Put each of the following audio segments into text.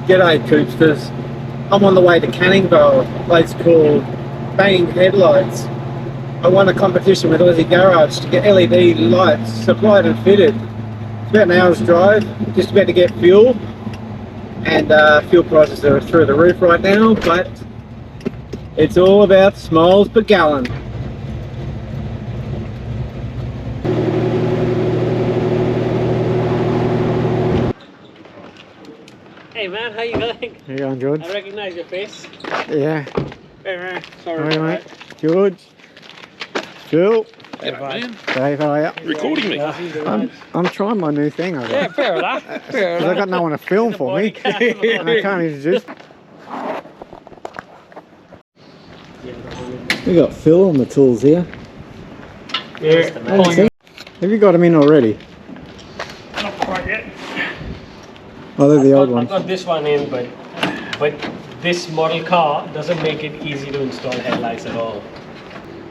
G'day Coopsters. I'm on the way to Canningvale, a place called Banging Headlights. I won a competition with Aussie Garage to get LED lights supplied and fitted. It's about an hour's drive, just about to get fuel. And fuel prices are through the roof right now, but it's all about smiles per gallon. Hey man, how you going? How you going, George? I recognise your face. Yeah. Hey man, sorry. How are you, mate? George. Phil. Hey, man. Dave, how are you? Recording me. I'm trying my new thing over Yeah, there. fair enough. Fair I've enough. got no one to film for me. And I can't introduce. We got Phil on the tools here. Yeah. Have you got them in already? Not quite yet. Oh, they're the old I've ones. got this one in, but this model car doesn't make it easy to install headlights at all.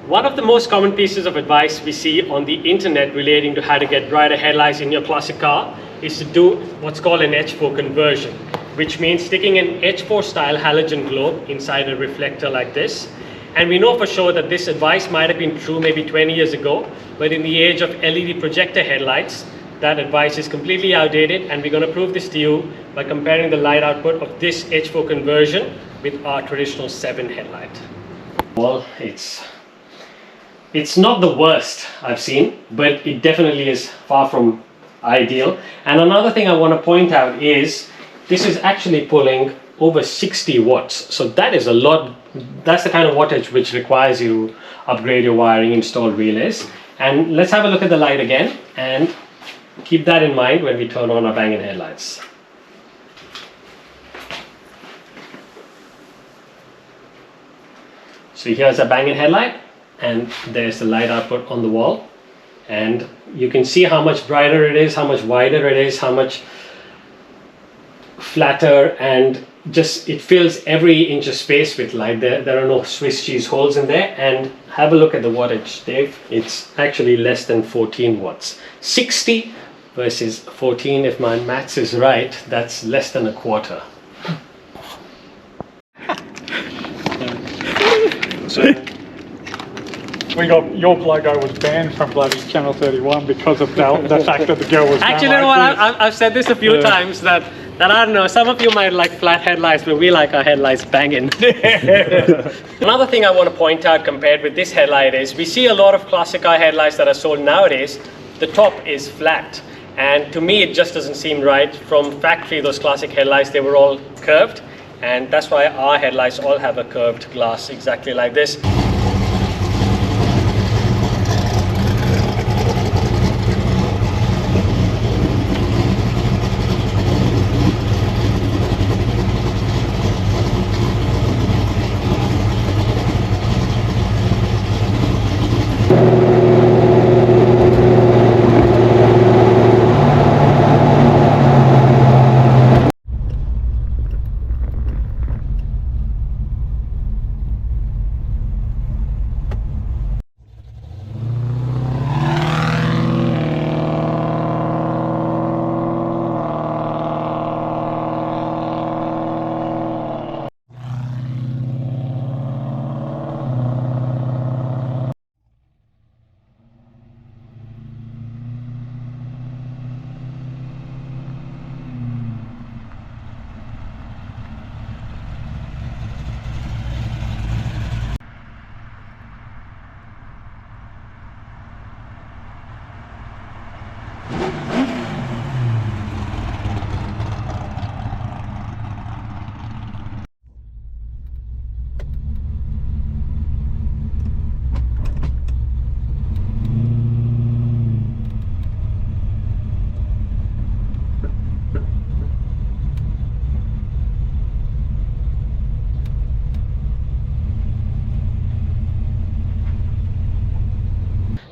One of the most common pieces of advice we see on the internet relating to how to get brighter headlights in your classic car is to do what's called an H4 conversion, which means sticking an H4 style halogen globe inside a reflector like this. And we know for sure that this advice might have been true maybe 20 years ago, but in the age of LED projector headlights, that advice is completely outdated, and we're going to prove this to you by comparing the light output of this H4 conversion with our traditional 7 headlight. Well, it's not the worst I've seen, but it definitely is far from ideal. And another thing I want to point out is this is actually pulling over 60 watts. So that is a lot. That's the kind of wattage which requires you to upgrade your wiring, install relays. And let's have a look at the light again and keep that in mind when we turn on our Bang & headlights. So here's a Bang & headlight, and there's the light output on the wall. And you can see how much brighter it is, how much wider it is, how much flatter, and just it fills every inch of space with light. There are no Swiss cheese holes in there. And have a look at the wattage, Dave. It's actually less than 14 watts. 60 versus 14, if my maths is right, that's less than a quarter. So, We got your logo was banned from bloody Channel 31 because of the fact that the girl was Actually, you know what? I've said this a few times that I don't know. Some of you might like flat headlights, but we like our headlights banging. Another thing I want to point out compared with this headlight is we see a lot of classic car headlights that are sold nowadays. The top is flat, and to me it just doesn't seem right. From factory, those classic headlights, they were all curved, and that's why our headlights all have a curved glass exactly like this.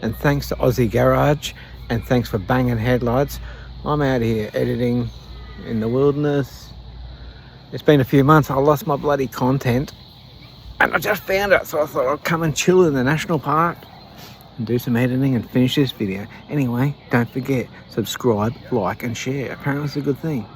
And thanks to Aussie Garage, and thanks for Bang & headlights. I'm out here editing in the wilderness. It's been a few months. I lost my bloody content, and I just found it, so I thought I'd come and chill in the national park and do some editing and finish this video. Anyway, don't forget, subscribe, like and share. Apparently it's a good thing.